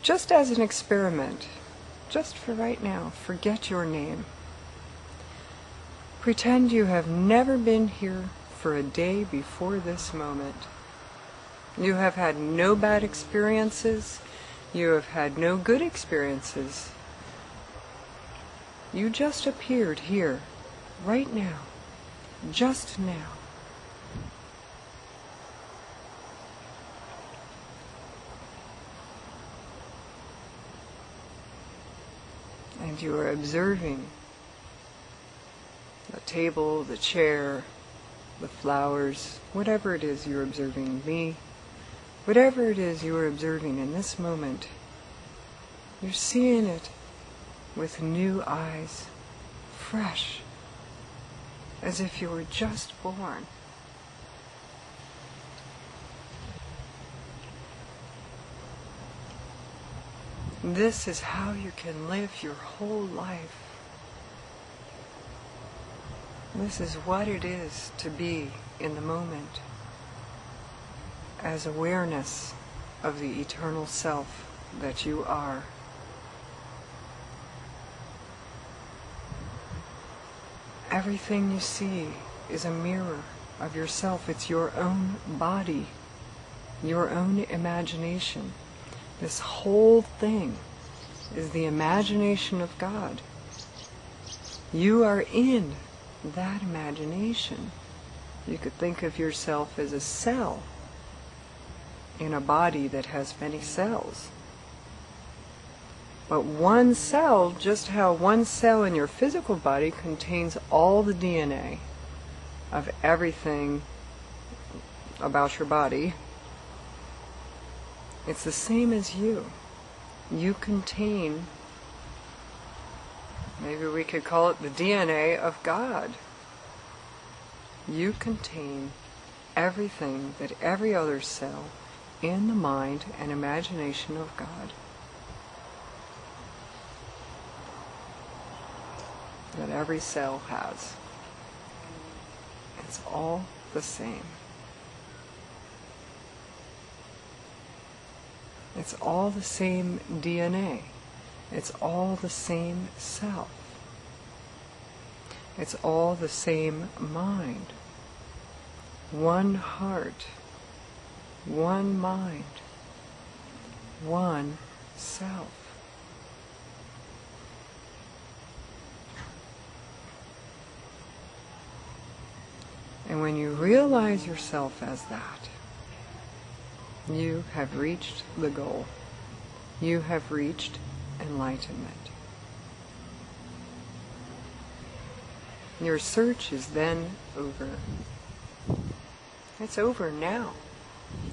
just as an experiment, just for right now, forget your name. Pretend you have never been here for a day before this moment. You have had no bad experiences. You have had no good experiences. You just appeared here, right now, just now. And you are observing the table, the chair, the flowers, whatever it is you're observing, me, whatever it is you are observing in this moment, you're seeing it with new eyes, fresh, as if you were just born. This is how you can live your whole life. This is what it is to be in the moment, as awareness of the eternal self that you are. Everything you see is a mirror of yourself. It's your own body, your own imagination. This whole thing is the imagination of God. You are in that imagination. You could think of yourself as a cell in a body that has many cells. But one cell, just how one cell in your physical body contains all the DNA of everything about your body, it's the same as you. You contain, maybe we could call it the DNA of God. You contain everything that every other cell in the mind and imagination of God, that every cell has. It's all the same. It's all the same DNA. It's all the same self. It's all the same mind. One heart, one mind, one self. And when you realize yourself as that, you have reached the goal. You have reached enlightenment. Your search is then over. It's over now.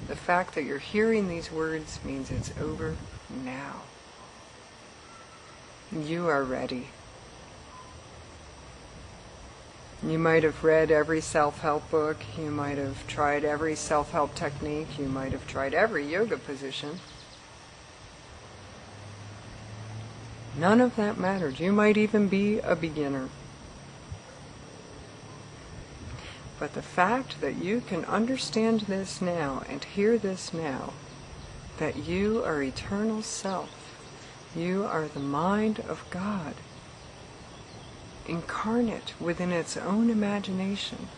The fact that you're hearing these words means it's over now. You are ready. You might have read every self-help book, you might have tried every self-help technique, you might have tried every yoga position. None of that matters. You might even be a beginner. But the fact that you can understand this now and hear this now, that you are eternal self, you are the mind of God, incarnate within its own imagination.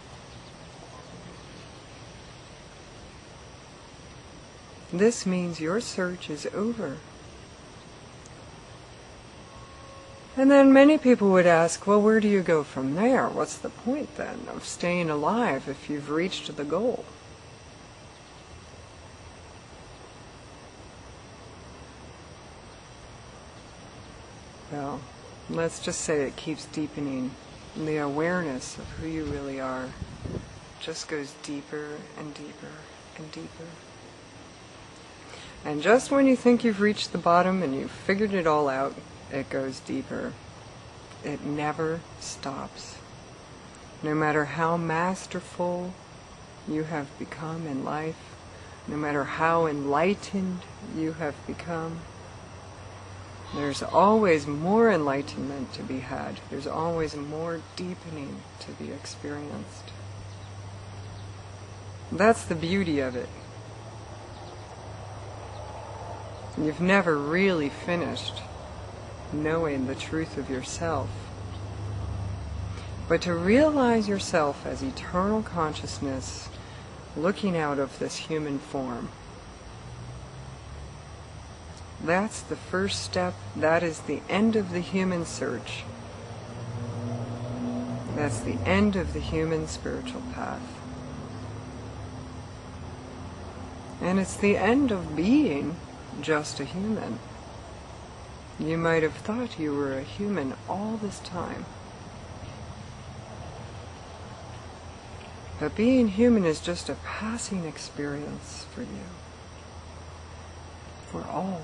This means your search is over. And then many people would ask, well, where do you go from there? What's the point then of staying alive if you've reached the goal? Well, let's just say it keeps deepening. The awareness of who you really are just goes deeper and deeper and deeper. And just when you think you've reached the bottom and you've figured it all out, it goes deeper. It never stops. No matter how masterful you have become in life, no matter how enlightened you have become, there's always more enlightenment to be had. There's always more deepening to be experienced. That's the beauty of it. You've never really finished knowing the truth of yourself. But to realize yourself as eternal consciousness looking out of this human form, that's the first step. That is the end of the human search. That's the end of the human spiritual path. And it's the end of being just a human. You might have thought you were a human all this time. But being human is just a passing experience for you. For all.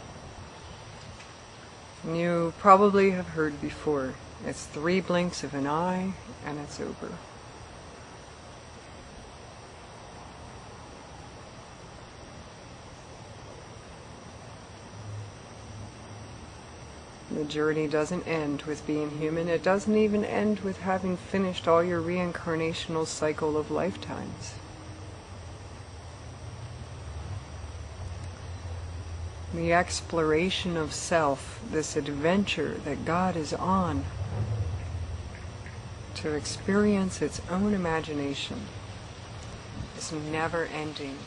You probably have heard before, it's 3 blinks of an eye and it's over. The journey doesn't end with being human. It doesn't even end with having finished all your reincarnational cycle of lifetimes. The exploration of self, this adventure that God is on to experience its own imagination, is never ending.